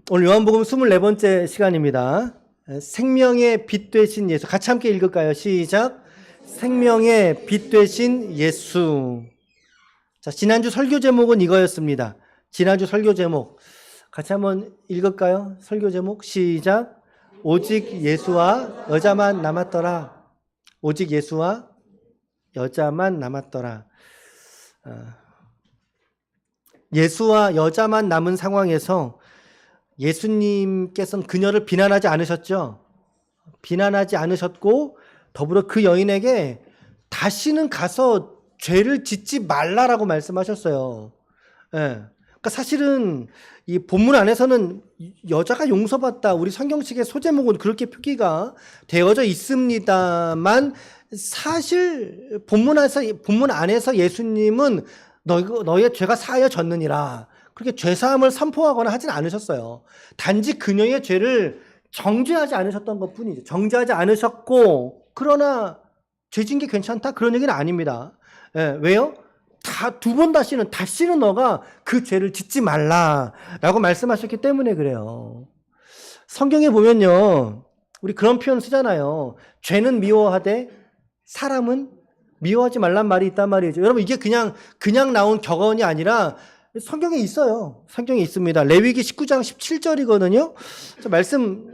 오늘 요한복음 24번째 시간입니다. 생명의 빛 되신 예수. 같이 함께 읽을까요? 시작. 생명의 빛 되신 예수. 자, 지난주 설교 제목은 이거였습니다. 지난주 설교 제목. 같이 한번 읽을까요? 설교 제목. 시작. 오직 예수와 여자만 남았더라. 오직 예수와 여자만 남았더라. 예수와 여자만 남은 상황에서 예수님께서는 그녀를 비난하지 않으셨죠. 비난하지 않으셨고 더불어 그 여인에게 다시는 가서 죄를 짓지 말라라고 말씀하셨어요. 예. 그러니까 사실은 이 본문 안에서는 여자가 용서받다, 우리 성경책의 소제목은 그렇게 표기가 되어져 있습니다만 사실 본문 안에서 예수님은 너의 죄가 사하여졌느니라 그렇게 죄사함을 선포하거나 하진 않으셨어요. 단지 그녀의 죄를 정죄하지 않으셨던 것뿐이죠. 정죄하지 않으셨고 그러나 죄진 게 괜찮다? 그런 얘기는 아닙니다. 예, 왜요? 두 번 다시는 너가 그 죄를 짓지 말라라고 말씀하셨기 때문에 그래요. 성경에 보면요, 우리 그런 표현 쓰잖아요. 죄는 미워하되 사람은 미워하지 말란 말이 있단 말이죠. 여러분, 이게 그냥 나온 격언이 아니라 성경에 있어요. 성경에 있습니다. 레위기 19장 17절이거든요. 자, 말씀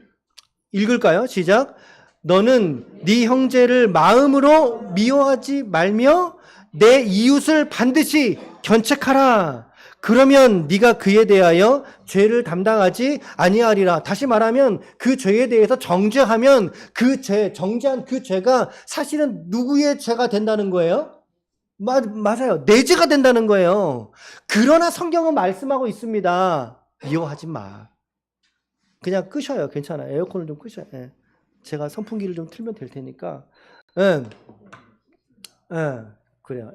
읽을까요? 시작. 너는 네 형제를 마음으로 미워하지 말며 내 이웃을 반드시 견책하라. 그러면 네가 그에 대하여 죄를 담당하지 아니하리라. 다시 말하면 그 죄에 대해서 정죄하면 정죄한 그 죄가 사실은 누구의 죄가 된다는 거예요? 맞아요. 내 죄가 된다는 거예요. 그러나 성경은 말씀하고 있습니다. 미워하지 마. 그냥 끄셔요. 괜찮아요. 에어컨을 좀 끄셔요. 예. 제가 선풍기를 좀 틀면 될 테니까. 예. 그래요.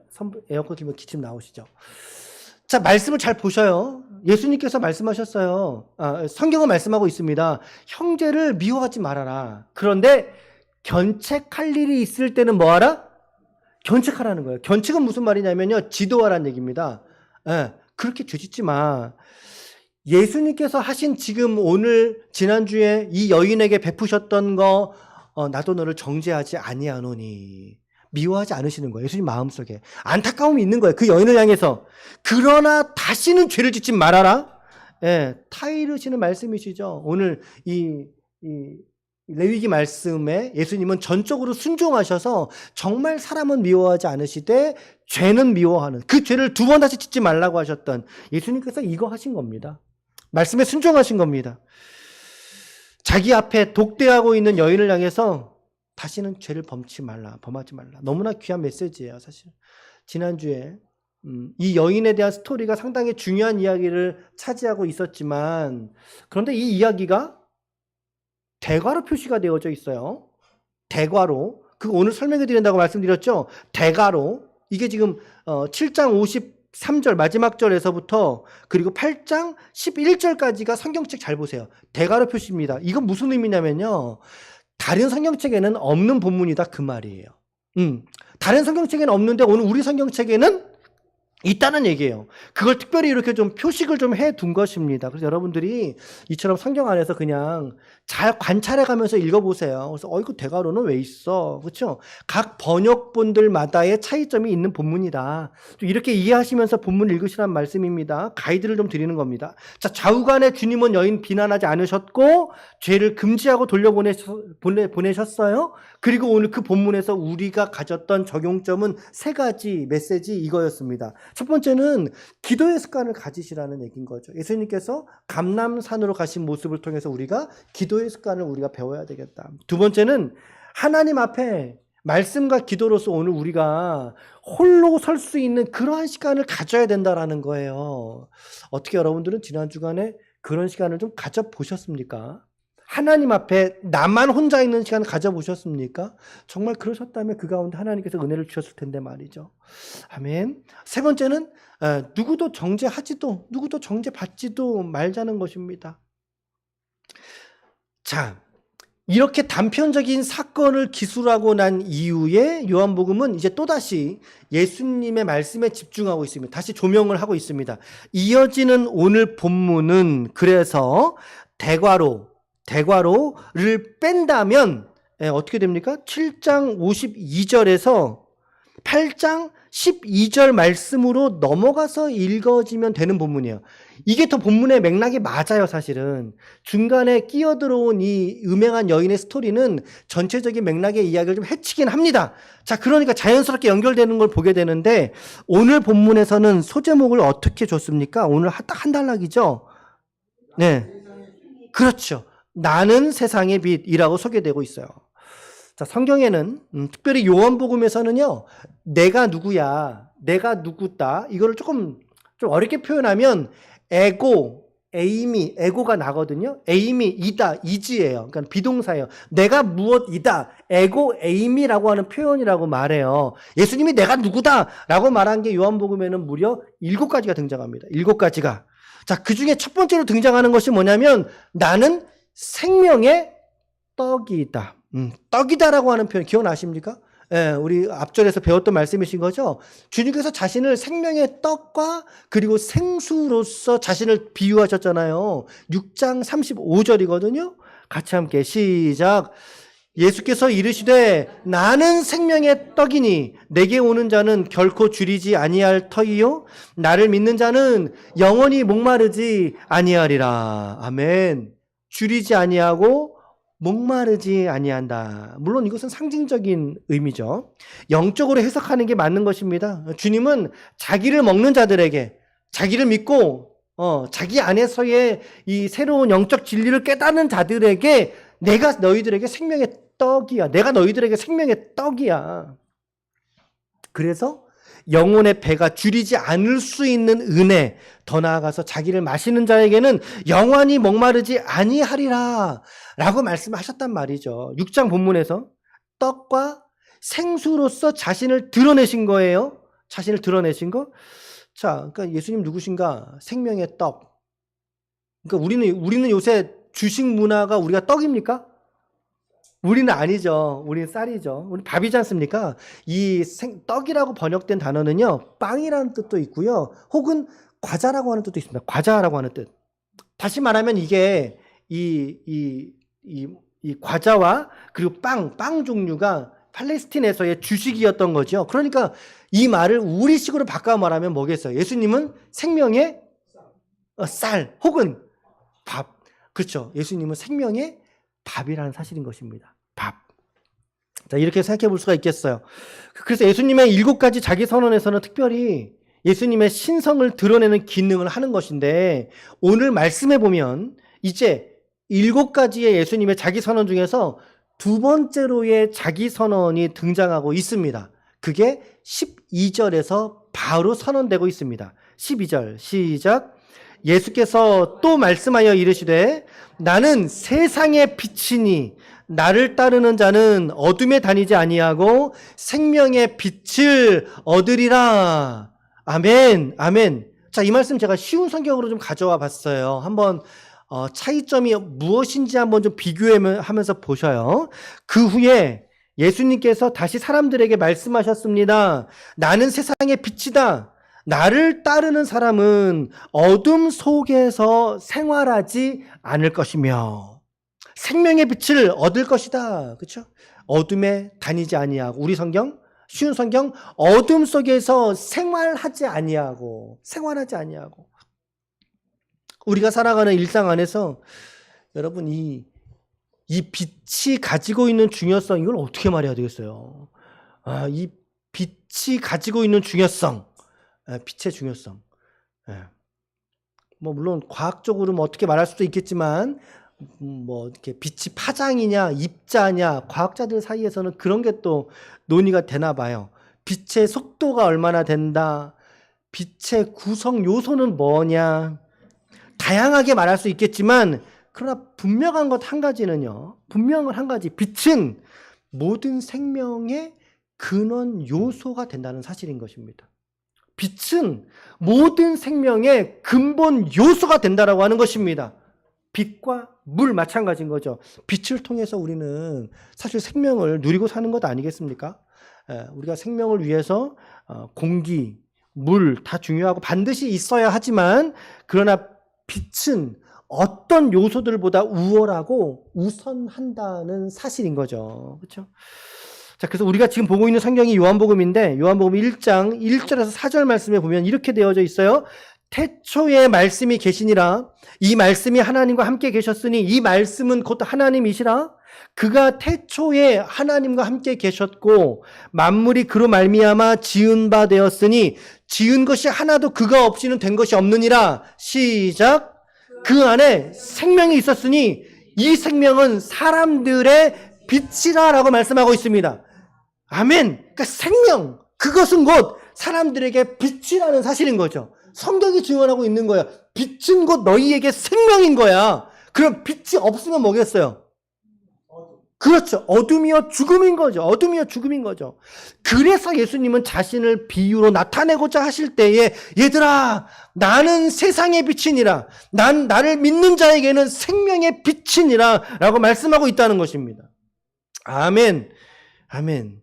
에어컨 틀면 기침 나오시죠. 자, 말씀을 잘 보셔요. 예수님께서 말씀하셨어요. 성경은 말씀하고 있습니다. 형제를 미워하지 말아라. 그런데 견책할 일이 있을 때는 뭐하라? 견책하라는 거예요. 견책은 무슨 말이냐면요, 지도하라는 얘기입니다. 그렇게 죄짓지 마. 예수님께서 하신 지금 오늘 지난주에 이 여인에게 베푸셨던 거, 나도 너를 정죄하지 아니하노니. 미워하지 않으시는 거예요. 예수님 마음속에 안타까움이 있는 거예요. 그 여인을 향해서. 그러나 다시는 죄를 짓지 말아라. 타이르시는 말씀이시죠. 오늘 이 레위기 말씀에 예수님은 전적으로 순종하셔서 정말 사람은 미워하지 않으시되 죄는 미워하는, 그 죄를 두 번 다시 짓지 말라고 하셨던 예수님께서 이거 하신 겁니다. 말씀에 순종하신 겁니다. 자기 앞에 독대하고 있는 여인을 향해서 다시는 죄를 범하지 말라. 너무나 귀한 메시지예요, 사실. 지난주에 이 여인에 대한 스토리가 상당히 중요한 이야기를 차지하고 있었지만, 그런데 이 이야기가 대괄호 표시가 되어져 있어요. 대괄호. 그거 오늘 설명해 드린다고 말씀드렸죠? 대괄호. 이게 지금 7장 53절 마지막 절에서부터 그리고 8장 11절까지가 성경책 잘 보세요. 대괄호 표시입니다. 이건 무슨 의미냐면요, 다른 성경책에는 없는 본문이다 그 말이에요. 다른 성경책에는 없는데 오늘 우리 성경책에는 있다는 얘기예요. 그걸 특별히 이렇게 좀 표식을 좀 해둔 것입니다. 그래서 여러분들이 이처럼 성경 안에서 그냥 잘 관찰해 가면서 읽어보세요. 그래서 이거 대괄호는 왜 있어? 그렇죠? 각 번역본들마다의 차이점이 있는 본문이다. 좀 이렇게 이해하시면서 본문 읽으시란 말씀입니다. 가이드를 좀 드리는 겁니다. 자, 좌우간에 주님은 여인 비난하지 않으셨고 죄를 금지하고 돌려보내셨어요. 그리고 오늘 그 본문에서 우리가 가졌던 적용점은 세 가지 메시지 이거였습니다. 첫 번째는 기도의 습관을 가지시라는 얘기인 거죠. 예수님께서 감람산으로 가신 모습을 통해서 우리가 기도의 습관을 우리가 배워야 되겠다. 두 번째는 하나님 앞에 말씀과 기도로서 오늘 우리가 홀로 설 수 있는 그러한 시간을 가져야 된다라는 거예요. 어떻게 여러분들은 지난 주간에 그런 시간을 좀 가져보셨습니까? 하나님 앞에 나만 혼자 있는 시간을 가져보셨습니까? 정말 그러셨다면 그 가운데 하나님께서 은혜를 주셨을 텐데 말이죠. 아멘. 세 번째는 누구도 정죄받지도 말자는 것입니다. 자, 이렇게 단편적인 사건을 기술하고 난 이후에 요한복음은 이제 또다시 예수님의 말씀에 집중하고 있습니다. 다시 조명을 하고 있습니다. 이어지는 오늘 본문은 그래서 대괄호를 뺀다면 어떻게 됩니까? 7장 52절에서 8장 12절 말씀으로 넘어가서 읽어지면 되는 본문이에요. 이게 더 본문의 맥락이 맞아요, 사실은. 중간에 끼어들어온 이 음행한 여인의 스토리는 전체적인 맥락의 이야기를 좀 해치긴 합니다. 자, 그러니까 자연스럽게 연결되는 걸 보게 되는데, 오늘 본문에서는 소제목을 어떻게 줬습니까? 오늘 딱 한 단락이죠? 네. 그렇죠. 나는 세상의 빛이라고 소개되고 있어요. 자, 성경에는 특별히 요한복음에서는요, 내가 누구야, 내가 누구다, 이거를 좀 어렵게 표현하면 에고가 나거든요. 에임이 이다, 이지예요. 그러니까 비동사예요. 내가 무엇이다, 에임이라고 하는 표현이라고 말해요. 예수님이 내가 누구다라고 말한 게 요한복음에는 무려 7가지가 등장합니다. 7가지가. 자, 그 중에 첫 번째로 등장하는 것이 뭐냐면 나는 생명의 떡이다. 떡이다라고 하는 표현 기억나십니까? 예, 우리 앞절에서 배웠던 말씀이신 거죠. 주님께서 자신을 생명의 떡과 그리고 생수로서 자신을 비유하셨잖아요. 6장 35절이거든요. 같이 함께 시작. 예수께서 이르시되 나는 생명의 떡이니 내게 오는 자는 결코 줄이지 아니할 터이요 나를 믿는 자는 영원히 목마르지 아니하리라. 아멘. 줄이지 아니하고 목마르지 아니한다. 물론 이것은 상징적인 의미죠. 영적으로 해석하는 게 맞는 것입니다. 주님은 자기를 먹는 자들에게, 자기를 믿고 자기 안에서의 이 새로운 영적 진리를 깨닫는 자들에게 내가 너희들에게 생명의 떡이야. 내가 너희들에게 생명의 떡이야. 그래서 영혼의 배가 줄이지 않을 수 있는 은혜, 더 나아가서 자기를 마시는 자에게는 영원히 목마르지 아니하리라 라고 말씀하셨단 말이죠. 6장 본문에서 떡과 생수로서 자신을 드러내신 거예요. 자신을 드러내신 거. 자, 그러니까 예수님 누구신가? 생명의 떡. 그러니까 우리는 요새 주식 문화가 우리가 떡입니까? 우리는 아니죠. 우리는 쌀이죠. 우리 밥이지 않습니까? 떡이라고 번역된 단어는요, 빵이라는 뜻도 있고요, 혹은 과자라고 하는 뜻도 있습니다. 과자라고 하는 뜻. 다시 말하면 이게 이 과자와 그리고 빵 종류가 팔레스틴에서의 주식이었던 거죠. 그러니까 이 말을 우리식으로 바꿔 말하면 뭐겠어요? 예수님은 생명의 쌀 혹은 밥. 그렇죠. 예수님은 생명의 밥이라는 사실인 것입니다. 밥. 자, 이렇게 생각해 볼 수가 있겠어요. 그래서 예수님의 7가지 자기 선언에서는 특별히 예수님의 신성을 드러내는 기능을 하는 것인데, 오늘 말씀해 보면 이제 7가지의 예수님의 자기 선언 중에서 두 번째로의 자기 선언이 등장하고 있습니다. 그게 12절에서 바로 선언되고 있습니다. 12절 시작. 예수께서 또 말씀하여 이르시되 나는 세상의 빛이니 나를 따르는 자는 어둠에 다니지 아니하고 생명의 빛을 얻으리라. 아멘, 아멘. 자, 이 말씀 제가 쉬운 성경으로 좀 가져와 봤어요. 한번 차이점이 무엇인지 한번 좀 비교하면서 보셔요. 그 후에 예수님께서 다시 사람들에게 말씀하셨습니다. 나는 세상의 빛이다. 나를 따르는 사람은 어둠 속에서 생활하지 않을 것이며 생명의 빛을 얻을 것이다. 그렇죠? 어둠에 다니지 아니하고, 우리 성경 쉬운 성경, 어둠 속에서 생활하지 아니하고. 우리가 살아가는 일상 안에서 여러분 이 빛이 가지고 있는 중요성, 이걸 어떻게 말해야 되겠어요? 이 빛이 가지고 있는 중요성, 빛의 중요성. 뭐 물론 과학적으로 뭐 어떻게 말할 수도 있겠지만, 뭐 이렇게 빛이 파장이냐 입자냐, 과학자들 사이에서는 그런 게 또 논의가 되나 봐요. 빛의 속도가 얼마나 된다, 빛의 구성 요소는 뭐냐, 다양하게 말할 수 있겠지만, 그러나 분명한 것 한 가지는요, 분명한 한 가지, 빛은 모든 생명의 근원 요소가 된다는 사실인 것입니다. 빛은 모든 생명의 근본 요소가 된다라고 하는 것입니다. 빛과 물 마찬가지인 거죠. 빛을 통해서 우리는 사실 생명을 누리고 사는 것 아니겠습니까? 우리가 생명을 위해서 공기, 물 다 중요하고 반드시 있어야 하지만 그러나 빛은 어떤 요소들보다 우월하고 우선한다는 사실인 거죠. 그렇죠? 자, 그래서 우리가 지금 보고 있는 성경이 요한복음인데 요한복음 1장 1절에서 4절 말씀에 보면 이렇게 되어져 있어요. 태초에 말씀이 계시니라. 이 말씀이 하나님과 함께 계셨으니 이 말씀은 곧 하나님이시라. 그가 태초에 하나님과 함께 계셨고 만물이 그로 말미암아 지은 바 되었으니 지은 것이 하나도 그가 없이는 된 것이 없느니라. 시작. 그 안에 생명이 있었으니 이 생명은 사람들의 빛이라 라고 말씀하고 있습니다. 아멘. 그러니까 생명, 그것은 곧 사람들에게 빛이라는 사실인 거죠. 성경이 증언하고 있는 거야. 빛은 곧 너희에게 생명인 거야. 그럼 빛이 없으면 뭐겠어요? 그렇죠. 어둠이요 죽음인 거죠. 어둠이요 죽음인 거죠. 그래서 예수님은 자신을 비유로 나타내고자 하실 때에 얘들아 나는 세상의 빛이니라. 나를 믿는 자에게는 생명의 빛이니라 라고 말씀하고 있다는 것입니다. 아멘. 아멘.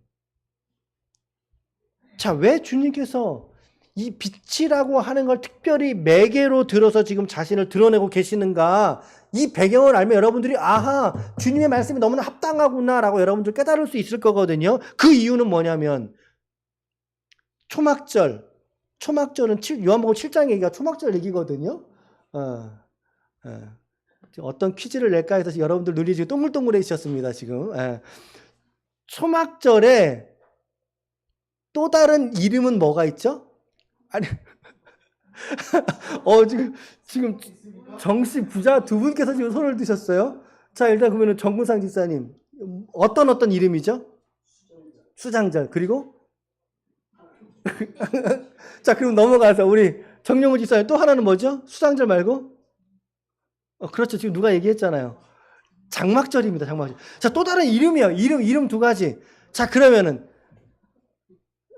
자, 왜 주님께서 이 빛이라고 하는 걸 특별히 매개로 들어서 지금 자신을 드러내고 계시는가? 이 배경을 알면 여러분들이 아하, 주님의 말씀이 너무나 합당하구나라고 여러분들 깨달을 수 있을 거거든요. 그 이유는 뭐냐면 초막절은 요한복음 7장 얘기가 초막절 얘기거든요. 어떤 퀴즈를 낼까 해서 여러분들 눈이 지금 동글동글해지셨습니다. 지금 초막절에 또 다른 이름은 뭐가 있죠? 아니, 지금 정씨 부자 두 분께서 지금 손을 드셨어요. 자, 일단 그러면 정근상 집사님 어떤 이름이죠? 수장절. 그리고 자, 그럼 넘어가서 우리 정용우 집사님 또 하나는 뭐죠? 수장절 말고? 그렇죠. 지금 누가 얘기했잖아요. 장막절입니다. 장막절. 자, 또 다른 이름이요. 이름 두 가지. 자, 그러면은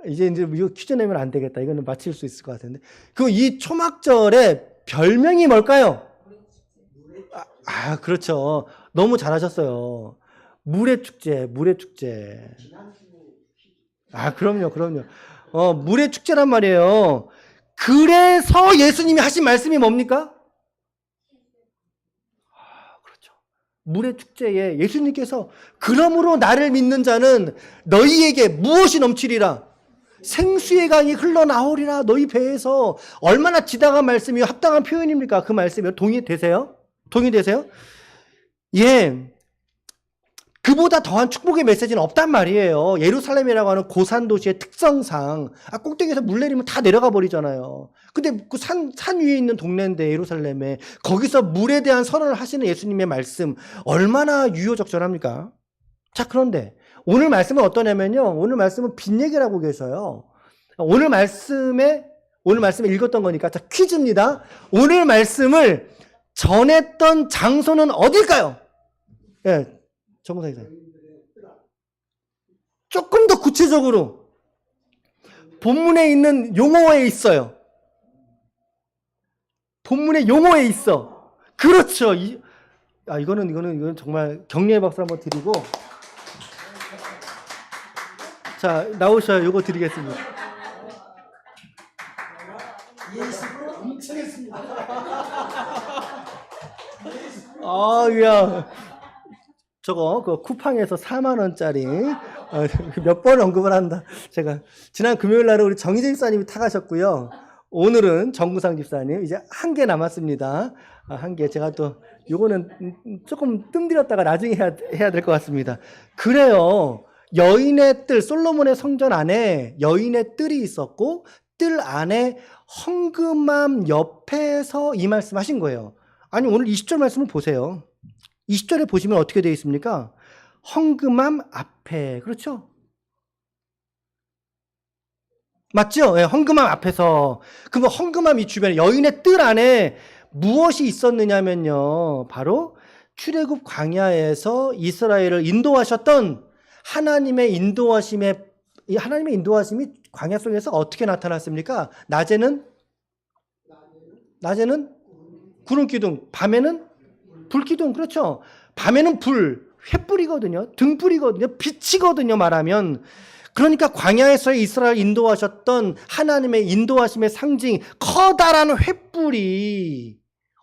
이제 이거 퀴즈 내면 안 되겠다. 이거는 맞힐 수 있을 것 같은데. 이 초막절의 별명이 뭘까요? 그렇죠. 너무 잘하셨어요. 물의 축제. 그럼요. 물의 축제란 말이에요. 그래서 예수님이 하신 말씀이 뭡니까? 그렇죠. 물의 축제에 예수님께서 그러므로 나를 믿는 자는 너희에게 무엇이 넘치리라? 생수의 강이 흘러나오리라. 너희 배에서. 얼마나 지당한 말씀이요 합당한 표현입니까? 그 말씀이요. 동의되세요? 예. 그보다 더한 축복의 메시지는 없단 말이에요. 예루살렘이라고 하는 고산 도시의 특성상 꼭대기에서 물 내리면 다 내려가 버리잖아요. 근데 그 산 위에 있는 동네인데 예루살렘에 거기서 물에 대한 선언을 하시는 예수님의 말씀 얼마나 유효적절합니까? 자, 그런데 오늘 말씀은 어떠냐면요. 오늘 말씀은 빛 얘기를 하고 계셔요. 오늘 말씀에 읽었던 거니까 자, 퀴즈입니다. 오늘 말씀을 전했던 장소는 어딜까요? 예, 정사이사. 조금 더 구체적으로 본문에 있는 용어에 있어요. 본문에 용어에 있어. 그렇죠. 이거는 정말 격려의 박수 한번 드리고. 자, 나오셔요. 이거 드리겠습니다. 예수로 엄청했습니다. 야. 저거 그 쿠팡에서 4만 원짜리 몇 번 언급을 한다. 제가 지난 금요일 날은 우리 정희재 집사님이 타가셨고요. 오늘은 정구상 집사님 이제 한 개 남았습니다. 한 개. 제가 또 요거는 조금 뜸들였다가 나중에 해야 될 것 같습니다. 그래요. 여인의 뜰, 솔로몬의 성전 안에 여인의 뜰이 있었고 뜰 안에 헝금함 옆에서 이 말씀 하신 거예요. 아니, 오늘 20절 말씀을 보세요. 20절에 보시면 어떻게 되어 있습니까? 헝금함 앞에. 그렇죠? 맞죠? 네, 헝금함 앞에서. 그럼 헝금함 이 주변에 여인의 뜰 안에 무엇이 있었느냐면요. 바로 출애굽 광야에서 이스라엘을 인도하셨던 하나님의 인도하심이 광야 속에서 어떻게 나타났습니까? 낮에는 구름 기둥, 밤에는 불기둥, 그렇죠. 밤에는 불, 횃불이거든요. 등불이거든요. 빛이거든요, 말하면. 그러니까 광야에서의 이스라엘 인도하셨던 하나님의 인도하심의 상징, 커다란 횃불이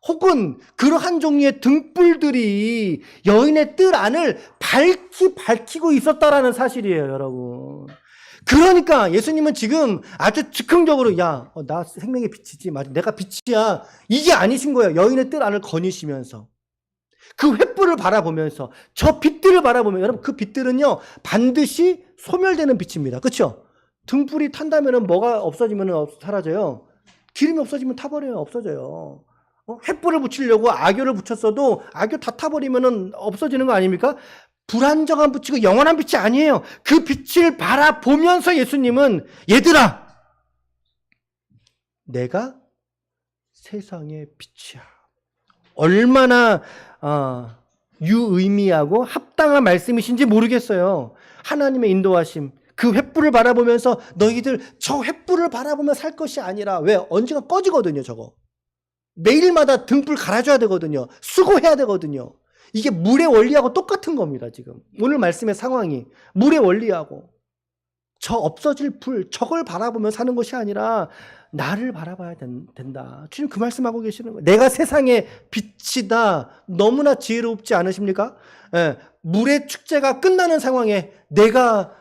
혹은 그러한 종류의 등불들이 여인의 뜰 안을 밝히고 있었다라는 사실이에요, 여러분. 그러니까 예수님은 지금 아주 즉흥적으로 나 생명의 빛이지, 맞아, 내가 빛이야, 이게 아니신 거예요. 여인의 뜰 안을 거니시면서 그 횃불을 바라보면서 저 빛들을 바라보면, 여러분, 그 빛들은요 반드시 소멸되는 빛입니다. 그렇죠? 등불이 탄다면 뭐가 없어지면 사라져요. 기름이 없어지면 타버려요. 없어져요. 횃불을 붙이려고 악교를 붙였어도 악교 다 타버리면 없어지는 거 아닙니까? 불안정한 빛이고 영원한 빛이 아니에요. 그 빛을 바라보면서 예수님은, 얘들아, 내가 세상의 빛이야. 얼마나 유의미하고 합당한 말씀이신지 모르겠어요. 하나님의 인도하심, 그 횃불을 바라보면서 너희들 저 횃불을 바라보며 살 것이 아니라, 왜? 언젠가 꺼지거든요. 저거 매일마다 등불 갈아줘야 되거든요. 수고해야 되거든요. 이게 물의 원리하고 똑같은 겁니다. 지금 오늘 말씀의 상황이 물의 원리하고, 저 없어질 불, 저걸 바라보며 사는 것이 아니라 나를 바라봐야 된다. 주님 그 말씀하고 계시는 거예요. 내가 세상의 빛이다. 너무나 지혜롭지 않으십니까? 예, 물의 축제가 끝나는 상황에 내가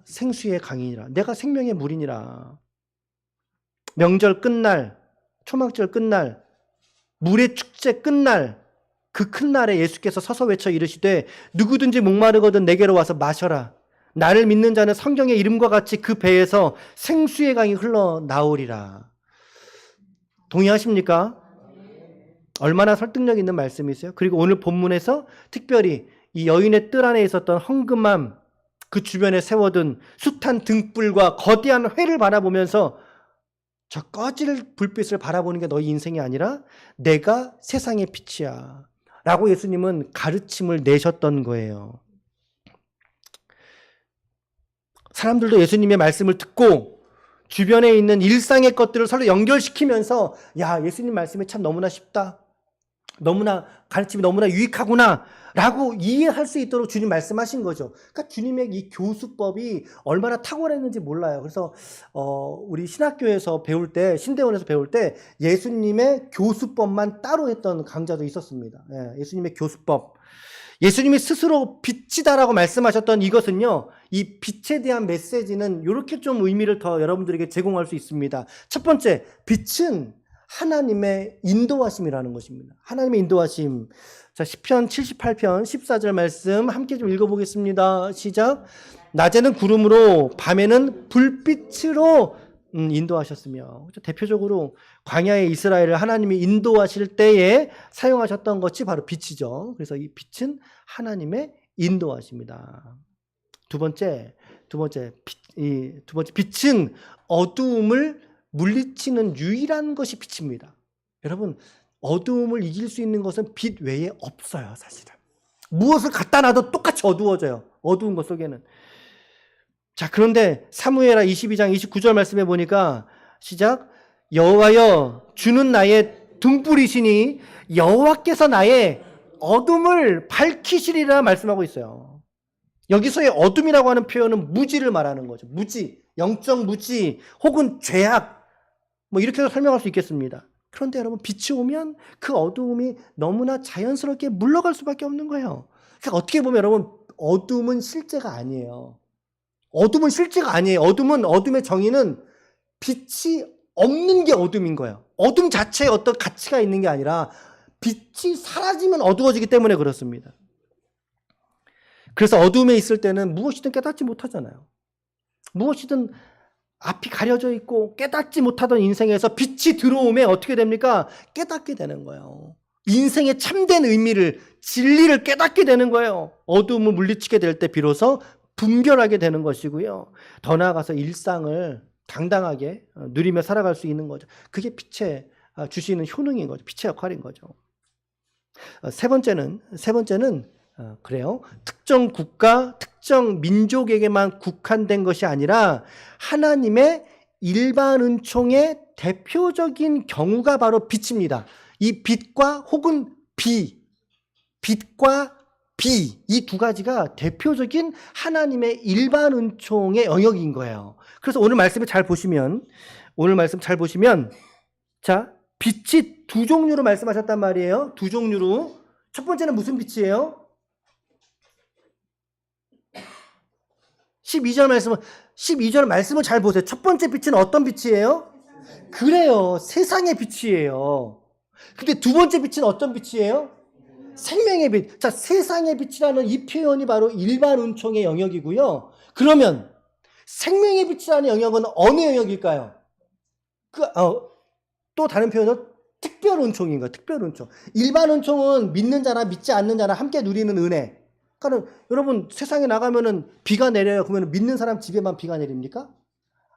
생수의 강이니라, 내가 생명의 물이니라. 명절 끝날, 초막절 끝날, 물의 축제 끝날, 그 큰 날에 예수께서 서서 외쳐 이르시되 누구든지 목마르거든 내게로 와서 마셔라. 나를 믿는 자는 성경의 이름과 같이 그 배에서 생수의 강이 흘러나오리라. 동의하십니까? 얼마나 설득력 있는 말씀이세요? 그리고 오늘 본문에서 특별히 이 여인의 뜰 안에 있었던 헝금함, 그 주변에 세워둔 숱한 등불과 거대한 회를 바라보면서 저 꺼질 불빛을 바라보는 게 너희 인생이 아니라 내가 세상의 빛이야 라고 예수님은 가르침을 내셨던 거예요. 사람들도 예수님의 말씀을 듣고 주변에 있는 일상의 것들을 서로 연결시키면서, 야, 예수님 말씀이 참 너무나 쉽다, 너무나 가르침이 너무나 유익하구나 라고 이해할 수 있도록 주님 말씀하신 거죠. 그러니까 주님의 이 교수법이 얼마나 탁월했는지 몰라요. 그래서 우리 신학교에서 배울 때, 신대원에서 배울 때 예수님의 교수법만 따로 했던 강좌도 있었습니다. 예수님의 교수법. 예수님이 스스로 빛이다라고 말씀하셨던 이것은요, 이 빛에 대한 메시지는 이렇게 좀 의미를 더 여러분들에게 제공할 수 있습니다. 첫 번째, 빛은 하나님의 인도하심이라는 것입니다. 하나님의 인도하심. 자, 시편 78편 14절 말씀 함께 좀 읽어보겠습니다. 시작. 낮에는 구름으로 밤에는 불빛으로 인도하셨으며. 대표적으로 광야의 이스라엘을 하나님이 인도하실 때에 사용하셨던 것이 바로 빛이죠. 그래서 이 빛은 하나님의 인도하십니다. 두 번째, 빛은 어두움을 물리치는 유일한 것이 빛입니다. 여러분, 어두움을 이길 수 있는 것은 빛 외에 없어요, 사실은. 무엇을 갖다 놔도 똑같이 어두워져요. 어두운 것 속에는. 자, 그런데 사무엘하 22장 29절 말씀해 보니까, 시작. 여호와여, 주는 나의 등불이시니 여호와께서 나의 어둠을 밝히시리라 말씀하고 있어요. 여기서의 어둠이라고 하는 표현은 무지를 말하는 거죠. 무지, 영적 무지 혹은 죄악, 뭐 이렇게 설명할 수 있겠습니다. 그런데 여러분, 빛이 오면 그 어두움이 너무나 자연스럽게 물러갈 수밖에 없는 거예요. 그러니까 어떻게 보면 여러분, 어둠은 실제가 아니에요. 어둠은 실제가 아니에요. 어둠의 정의는 빛이 없는 게 어둠인 거예요. 어둠 자체에 어떤 가치가 있는 게 아니라 빛이 사라지면 어두워지기 때문에 그렇습니다. 그래서 어둠에 있을 때는 무엇이든 깨닫지 못하잖아요. 무엇이든 앞이 가려져 있고 깨닫지 못하던 인생에서 빛이 들어오면 어떻게 됩니까? 깨닫게 되는 거예요. 인생의 참된 의미를, 진리를 깨닫게 되는 거예요. 어둠을 물리치게 될 때 비로소 분별하게 되는 것이고요. 더 나아가서 일상을 당당하게 누리며 살아갈 수 있는 거죠. 그게 빛의 주시는 효능인 거죠. 빛의 역할인 거죠. 세 번째는 그래요. 특정 국가, 특정 민족에게만 국한된 것이 아니라 하나님의 일반 은총의 대표적인 경우가 바로 빛입니다. 이 빛과 혹은 비, 빛과 비, 이 두 가지가 대표적인 하나님의 일반 은총의 영역인 거예요. 그래서 오늘 말씀을 잘 보시면, 자, 빛이 두 종류로 말씀하셨단 말이에요. 두 종류로. 첫 번째는 무슨 빛이에요? 12절 말씀을 잘 보세요. 첫 번째 빛은 어떤 빛이에요? 그래요. 세상의 빛이에요. 근데 두 번째 빛은 어떤 빛이에요? 생명의 빛. 자, 세상의 빛이라는 이 표현이 바로 일반 은총의 영역이고요. 그러면 생명의 빛이라는 영역은 어느 영역일까요? 또 다른 표현은 특별 은총인 거예요. 특별 은총. 일반 은총은 믿는 자나 믿지 않는 자나 함께 누리는 은혜. 그러니까 여러분 세상에 나가면은 비가 내려요. 그러면 믿는 사람 집에만 비가 내립니까?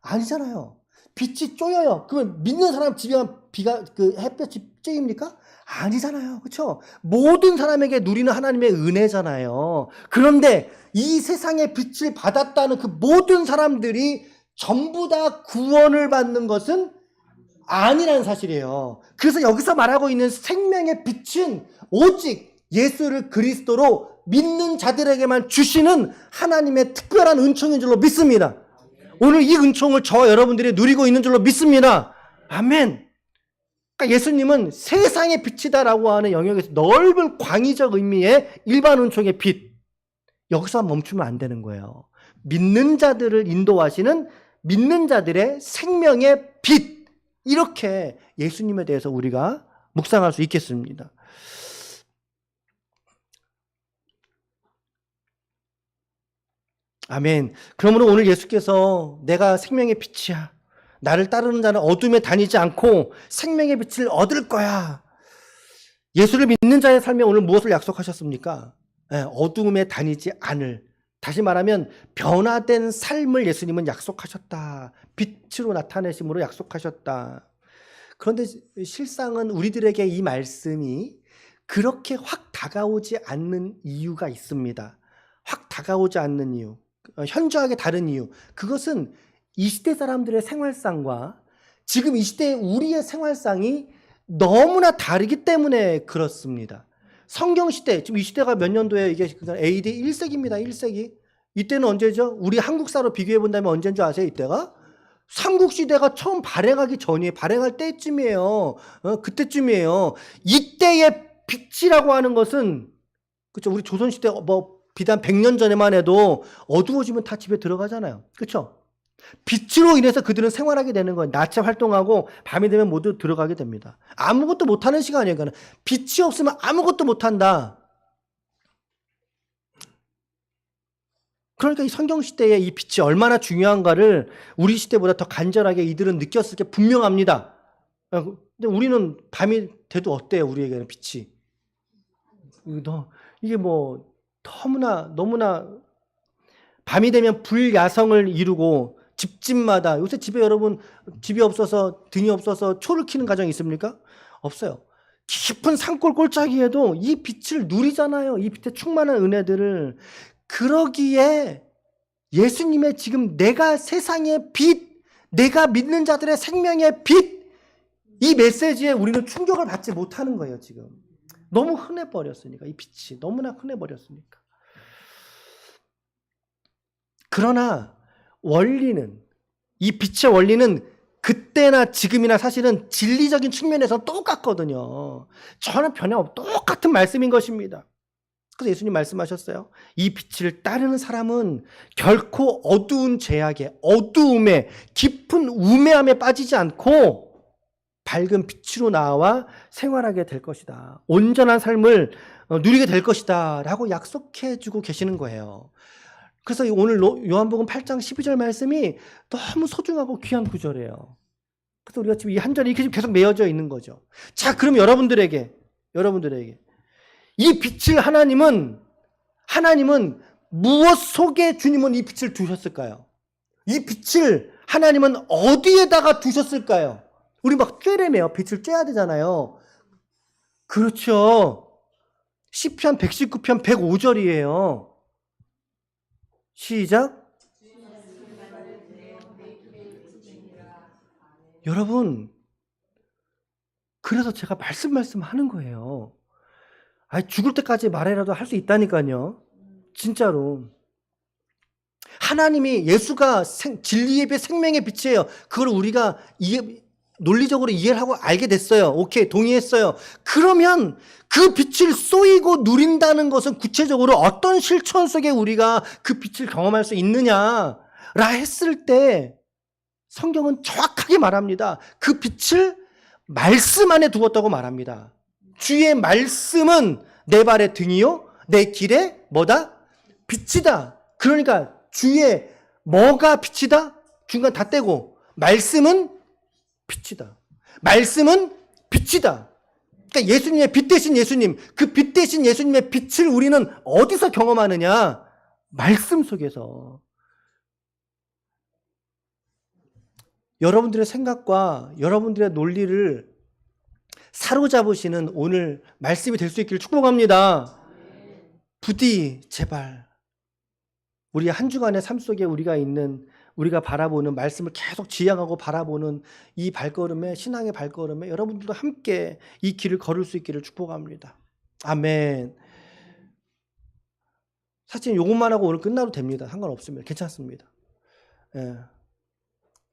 아니잖아요. 빛이 쪼여요. 그러면 믿는 사람 집에만 비가 햇볕이 쬐입니까? 아니잖아요. 그렇죠? 모든 사람에게 누리는 하나님의 은혜잖아요. 그런데 이 세상의 빛을 받았다는 그 모든 사람들이 전부 다 구원을 받는 것은 아니라는 사실이에요. 그래서 여기서 말하고 있는 생명의 빛은 오직 예수를 그리스도로 믿는 자들에게만 주시는 하나님의 특별한 은총인 줄로 믿습니다. 오늘 이 은총을 저와 여러분들이 누리고 있는 줄로 믿습니다. 아멘. 그러니까 예수님은 세상의 빛이다라고 하는 영역에서 넓은 광의적 의미의 일반 은총의 빛. 여기서 멈추면 안 되는 거예요. 믿는 자들을 인도하시는 믿는 자들의 생명의 빛. 이렇게 예수님에 대해서 우리가 묵상할 수 있겠습니다. 아멘. 그러므로 오늘 예수께서 내가 생명의 빛이야. 나를 따르는 자는 어둠에 다니지 않고 생명의 빛을 얻을 거야. 예수를 믿는 자의 삶에 오늘 무엇을 약속하셨습니까? 어둠에 다니지 않을. 다시 말하면 변화된 삶을 예수님은 약속하셨다. 빛으로 나타내심으로 약속하셨다. 그런데 실상은 우리들에게 이 말씀이 그렇게 확 다가오지 않는 이유가 있습니다. 확 다가오지 않는 이유. 현저하게 다른 이유. 그것은 이 시대 사람들의 생활상과 지금 이 시대의 우리의 생활상이 너무나 다르기 때문에 그렇습니다. 성경시대, 지금 이 시대가 몇 년도에 이게 AD 1세기입니다. 1세기. 이때는 언제죠? 우리 한국사로 비교해 본다면 언제인 줄 아세요? 이때가? 삼국시대가 처음 발행하기 전이에요. 발행할 때쯤이에요. 그때쯤이에요. 이때의 빛이라고 하는 것은, 그렇죠? 우리 조선시대 비단 100년 전에만 해도 어두워지면 다 집에 들어가잖아요. 그렇죠? 빛으로 인해서 그들은 생활하게 되는 거예요. 낮에 활동하고 밤이 되면 모두 들어가게 됩니다. 아무것도 못하는 시간이에요. 그러니까 빛이 없으면 아무것도 못한다. 그러니까 이 성경시대에 이 빛이 얼마나 중요한가를 우리 시대보다 더 간절하게 이들은 느꼈을 게 분명합니다. 근데 우리는 밤이 돼도 어때요? 우리에게는 빛이. 이게 너무나 밤이 되면 불야성을 이루고 집집마다 요새 집에 여러분 집이 없어서 등이 없어서 초를 켜는 가정이 있습니까? 없어요. 깊은 산골 골짜기에도 이 빛을 누리잖아요. 이 빛의 충만한 은혜들을. 그러기에 예수님의 지금 내가 세상의 빛, 내가 믿는 자들의 생명의 빛, 이 메시지에 우리는 충격을 받지 못하는 거예요. 지금 너무 흔해버렸으니까. 이 빛이 너무나 흔해버렸으니까. 그러나 원리는, 이 빛의 원리는 그때나 지금이나 사실은 진리적인 측면에서 똑같거든요. 전혀 변함없고 똑같은 말씀인 것입니다. 그래서 예수님 말씀하셨어요. 이 빛을 따르는 사람은 결코 어두운 죄악에, 어두움에, 깊은 우매함에 빠지지 않고 밝은 빛으로 나와 생활하게 될 것이다. 온전한 삶을 누리게 될 것이다 라고 약속해 주고 계시는 거예요. 그래서 오늘 요한복음 8장 12절 말씀이 너무 소중하고 귀한 구절이에요. 그래서 우리가 지금 이 한 절이 계속 매어져 있는 거죠. 자, 그럼 여러분들에게 이 빛을 하나님은 무엇 속에 주님은 이 빛을 두셨을까요? 이 빛을 하나님은 어디에다가 두셨을까요? 우리 막 쬐래매요. 빛을 쬐야 되잖아요. 그렇죠. 시편 119편 105절이에요. 시작. 여러분, 그래서 제가 말씀하는 거예요. 죽을 때까지 말해라도 할 수 있다니까요. 진짜로. 하나님이 예수가 진리의 빛, 생명의 빛이에요. 그걸 우리가 논리적으로 이해를 하고 알게 됐어요. 오케이, 동의했어요. 그러면 그 빛을 쏘이고 누린다는 것은 구체적으로 어떤 실천 속에 우리가 그 빛을 경험할 수 있느냐라 했을 때 성경은 정확하게 말합니다. 그 빛을 말씀 안에 두었다고 말합니다. 주의 말씀은 내 발의 등이요 내 길에 뭐다? 빛이다. 그러니까 주의 뭐가 빛이다? 중간 다 떼고 말씀은 빛이다. 말씀은 빛이다. 그러니까 예수님의 빛 대신 예수님, 그 빛 대신 예수님의 빛을 우리는 어디서 경험하느냐? 말씀 속에서. 여러분들의 생각과 여러분들의 논리를 사로잡으시는 오늘 말씀이 될 수 있기를 축복합니다. 부디 제발 우리 한 주간의 삶 속에 우리가 바라보는 말씀을 계속 지향하고 바라보는 이 발걸음에, 신앙의 발걸음에 여러분들도 함께 이 길을 걸을 수 있기를 축복합니다. 아멘. 사실 요것만 하고 오늘 끝나도 됩니다. 상관없습니다. 괜찮습니다. 예.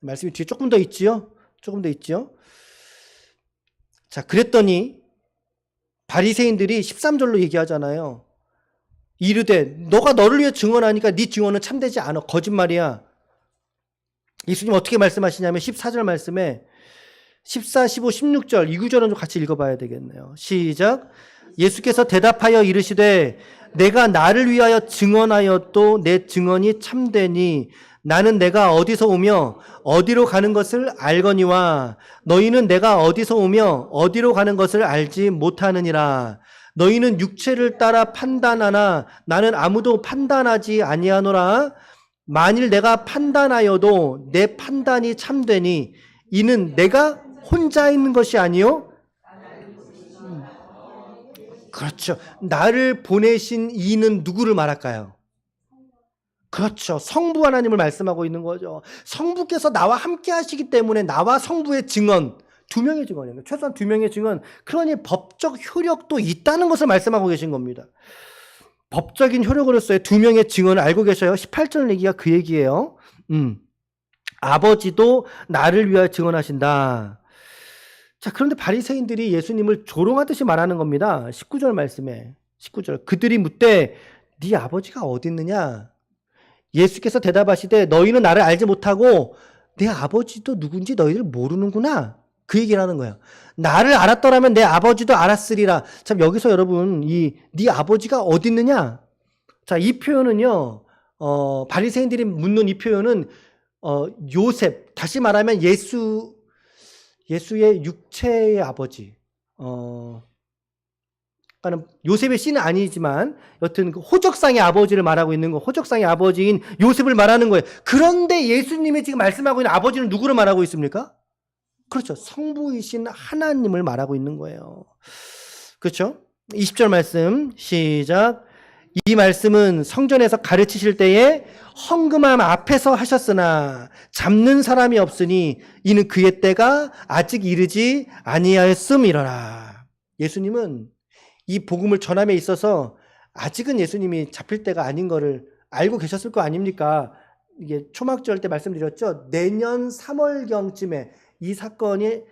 말씀이 뒤에 조금 더 있지요? 조금 더 있지요? 자, 그랬더니 바리새인들이 13절로 얘기하잖아요. 이르되 너가 너를 위해 증언하니까 네 증언은 참되지 않아. 거짓말이야. 예수님 어떻게 말씀하시냐면 14절 말씀에 14, 15, 16절 이 구절은 좀 같이 읽어봐야 되겠네요. 시작. 예수께서 대답하여 이르시되 내가 나를 위하여 증언하여도 내 증언이 참되니 나는 내가 어디서 오며 어디로 가는 것을 알거니와 너희는 내가 어디서 오며 어디로 가는 것을 알지 못하느니라. 너희는 육체를 따라 판단하나 나는 아무도 판단하지 아니하노라. 만일 내가 판단하여도 내 판단이 참되니 이는 내가 혼자 있는 것이 아니요. 그렇죠. 나를 보내신 이는 누구를 말할까요? 그렇죠. 성부 하나님을 말씀하고 있는 거죠. 성부께서 나와 함께 하시기 때문에 나와 성부의 증언, 두 명의 증언이에요. 최소한 두 명의 증언. 그러니 법적 효력도 있다는 것을 말씀하고 계신 겁니다. 법적인 효력으로서의 두 명의 증언을 알고 계셔요. 18절 얘기가 그 얘기예요. 아버지도 나를 위하여 증언하신다. 자, 그런데 바리새인들이 예수님을 조롱하듯이 말하는 겁니다. 19절 말씀에. 19절. 그들이 묻되 네 아버지가 어디 있느냐? 예수께서 대답하시되 너희는 나를 알지 못하고 내 아버지도 누군지 너희들 모르는구나. 그 얘기를 하는 거예요. 나를 알았더라면 내 아버지도 알았으리라. 참 여기서 여러분 네 아버지가 어디 있느냐? 자, 이 표현은요. 바리새인들이 묻는 이 표현은 요셉, 다시 말하면 예수의 육체의 아버지. 그러니까 요셉의 씨는 아니지만 여튼 그 호적상의 아버지를 말하고 있는 거, 호적상의 아버지인 요셉을 말하는 거예요. 그런데 예수님이 지금 말씀하고 있는 아버지는 누구를 말하고 있습니까? 그렇죠. 성부이신 하나님을 말하고 있는 거예요. 그렇죠? 20절 말씀 시작. 이 말씀은 성전에서 가르치실 때에 헌금함 앞에서 하셨으나 잡는 사람이 없으니 이는 그의 때가 아직 이르지 아니하였음이로라. 예수님은 이 복음을 전함에 있어서 아직은 예수님이 잡힐 때가 아닌 거를 알고 계셨을 거 아닙니까? 이게 초막절 때 말씀드렸죠. 내년 3월경쯤에 이 사건이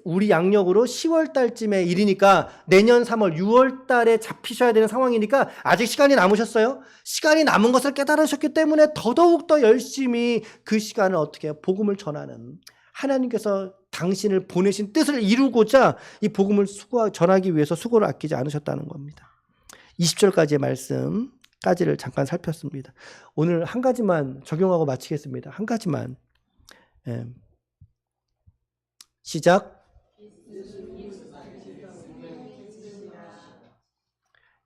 우리 양력으로 10월 달쯤에 일이니까 내년 3월, 6월 달에 잡히셔야 되는 상황이니까 아직 시간이 남으셨어요. 시간이 남은 것을 깨달으셨기 때문에 더더욱 더 열심히 그 시간을 어떻게 해요? 복음을 전하는 하나님께서 당신을 보내신 뜻을 이루고자 이 복음을 전하기 위해서 수고를 아끼지 않으셨다는 겁니다. 20절까지의 말씀까지를 잠깐 살폈습니다. 오늘 한 가지만 적용하고 마치겠습니다. 한 가지만. 시작.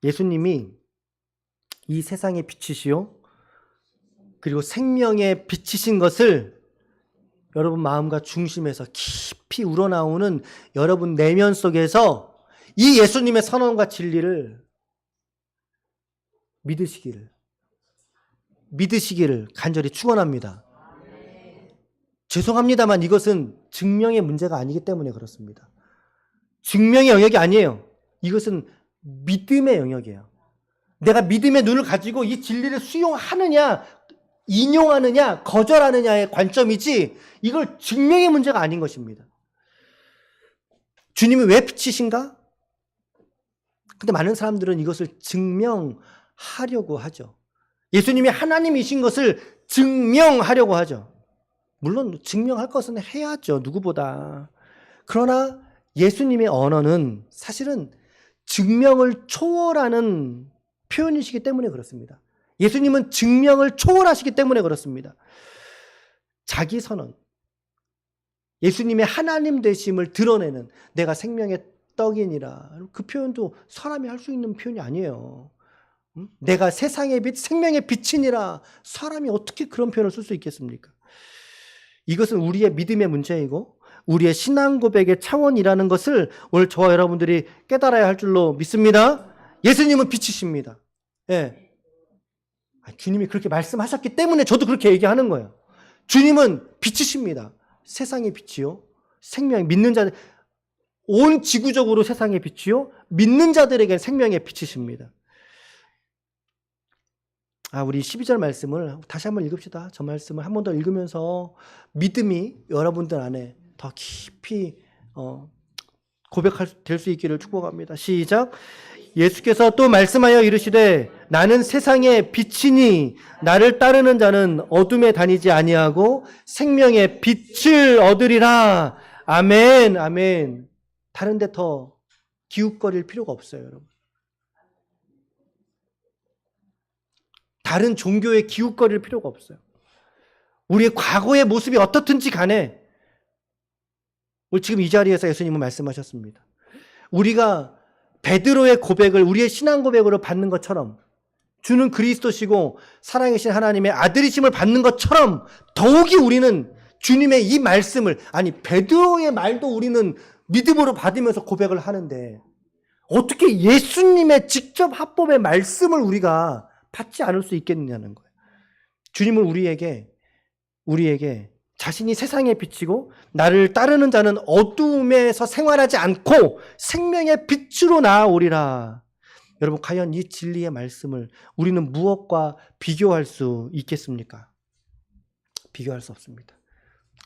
예수님이 이 세상의 빛이시요 그리고 생명의 빛이신 것을 여러분 마음과 중심에서 깊이 우러나오는 여러분 내면 속에서 이 예수님의 선언과 진리를 믿으시기를 간절히 축원합니다. 죄송합니다만 이것은 증명의 문제가 아니기 때문에 그렇습니다. 증명의 영역이 아니에요. 이것은 믿음의 영역이에요. 내가 믿음의 눈을 가지고 이 진리를 수용하느냐, 인용하느냐, 거절하느냐의 관점이지 이걸 증명의 문제가 아닌 것입니다. 주님이 왜 빛이신가? 근데 많은 사람들은 이것을 증명하려고 하죠. 예수님이 하나님이신 것을 증명하려고 하죠. 물론 증명할 것은 해야죠. 누구보다. 그러나 예수님의 언어는 사실은 증명을 초월하는 표현이시기 때문에 그렇습니다. 예수님은 증명을 초월하시기 때문에 그렇습니다. 자기 선언, 예수님의 하나님 되심을 드러내는 내가 생명의 떡이니라. 그 표현도 사람이 할 수 있는 표현이 아니에요. 내가 세상의 빛, 생명의 빛이니라. 사람이 어떻게 그런 표현을 쓸 수 있겠습니까? 이것은 우리의 믿음의 문제이고 우리의 신앙 고백의 차원이라는 것을 오늘 저와 여러분들이 깨달아야 할 줄로 믿습니다. 예수님은 빛이십니다. 예. 주님이 그렇게 말씀하셨기 때문에 저도 그렇게 얘기하는 거예요. 주님은 빛이십니다. 세상의 빛이요. 생명, 믿는 자들, 온 지구적으로 세상의 빛이요. 믿는 자들에게 생명의 빛이십니다. 우리 12절 말씀을 다시 한번 읽읍시다. 저 말씀을 한 번 더 읽으면서 믿음이 여러분들 안에 더 깊이 고백될 수 있기를 축복합니다. 시작. 예수께서 또 말씀하여 이르시되 나는 세상의 빛이니 나를 따르는 자는 어둠에 다니지 아니하고 생명의 빛을 얻으리라. 아멘, 아멘. 다른 데 더 기웃거릴 필요가 없어요, 여러분. 다른 종교에 기웃거릴 필요가 없어요. 우리의 과거의 모습이 어떻든지 간에 우리 지금 이 자리에서 예수님은 말씀하셨습니다. 우리가 베드로의 고백을 우리의 신앙 고백으로 받는 것처럼 주는 그리스도시고 살아계신 하나님의 아들이심을 받는 것처럼 더욱이 우리는 주님의 이 말씀을, 아니 베드로의 말도 우리는 믿음으로 받으면서 고백을 하는데 어떻게 예수님의 직접 합법의 말씀을 우리가 받지 않을 수 있겠느냐는 거예요. 주님은 우리에게 자신이 세상의 빛이고 나를 따르는 자는 어두움에서 생활하지 않고 생명의 빛으로 나아오리라. 여러분, 과연 이 진리의 말씀을 우리는 무엇과 비교할 수 있겠습니까? 비교할 수 없습니다.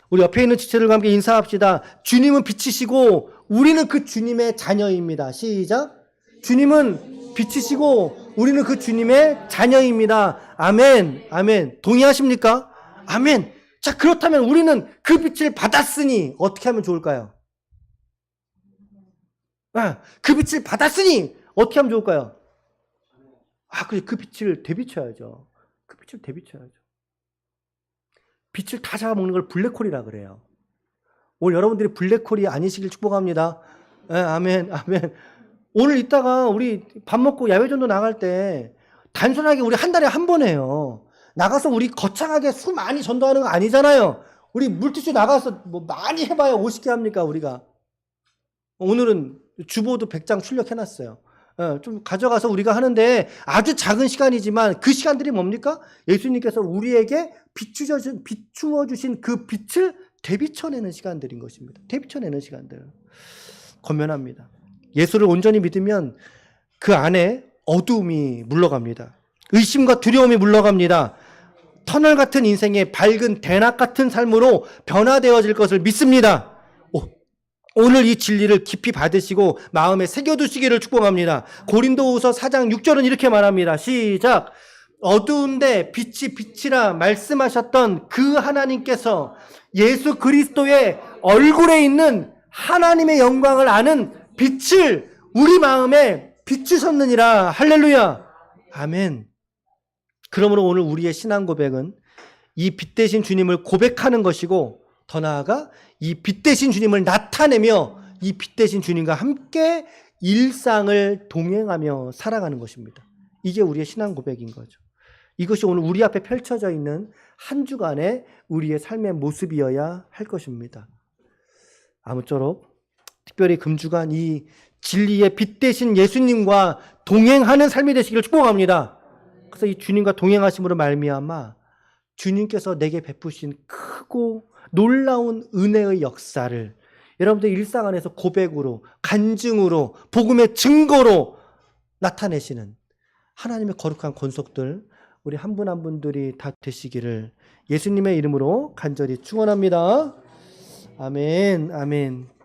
우리 옆에 있는 지체들과 함께 인사합시다. 주님은 빛이시고 우리는 그 주님의 자녀입니다. 시작. 주님은 빛이시고 우리는 그 주님의 자녀입니다. 아멘, 아멘. 동의하십니까? 아멘. 자, 그렇다면 우리는 그 빛을 받았으니 어떻게 하면 좋을까요? 그 빛을 받았으니 어떻게 하면 좋을까요? 그 빛을 되비춰야죠. 그 빛을 되비춰야죠. 빛을 다 잡아먹는 걸 블랙홀이라 그래요. 오늘 여러분들이 블랙홀이 아니시길 축복합니다. 아멘, 아멘. 오늘 이따가 우리 밥 먹고 야외전도 나갈 때 단순하게 우리 한 달에 한 번 해요. 나가서 우리 거창하게 수 많이 전도하는 거 아니잖아요. 우리 물티슈 나가서 뭐 많이 해봐야 50개 합니까, 우리가. 오늘은 주보도 100장 출력해놨어요. 좀 가져가서 우리가 하는데 아주 작은 시간이지만 그 시간들이 뭡니까? 예수님께서 우리에게 비추어 주신 그 빛을 되비춰내는 시간들인 것입니다. 되비춰내는 시간들. 권면합니다. 예수를 온전히 믿으면 그 안에 어두움이 물러갑니다. 의심과 두려움이 물러갑니다. 터널 같은 인생의 밝은 대낮 같은 삶으로 변화되어질 것을 믿습니다. 오늘 이 진리를 깊이 받으시고 마음에 새겨두시기를 축복합니다. 고린도후서 4장 6절은 이렇게 말합니다. 시작. 어두운데 빛이 빛이라 말씀하셨던 그 하나님께서 예수 그리스도의 얼굴에 있는 하나님의 영광을 아는 빛을 우리 마음에 비추셨느니라. 할렐루야. 아멘. 그러므로 오늘 우리의 신앙 고백은 이 빛 대신 주님을 고백하는 것이고, 더 나아가 이 빛 대신 주님을 나타내며 이 빛 대신 주님과 함께 일상을 동행하며 살아가는 것입니다. 이게 우리의 신앙 고백인 거죠. 이것이 오늘 우리 앞에 펼쳐져 있는 한 주간의 우리의 삶의 모습이어야 할 것입니다. 아무쪼록 특별히 금주간 이 진리의 빛 대신 예수님과 동행하는 삶이 되시기를 축복합니다. 그래서 이 주님과 동행하심으로 말미암아 주님께서 내게 베푸신 크고 놀라운 은혜의 역사를 여러분들 일상 안에서 고백으로, 간증으로, 복음의 증거로 나타내시는 하나님의 거룩한 권속들 우리 한 분 한 분들이 다 되시기를 예수님의 이름으로 간절히 축원합니다. 아멘, 아멘.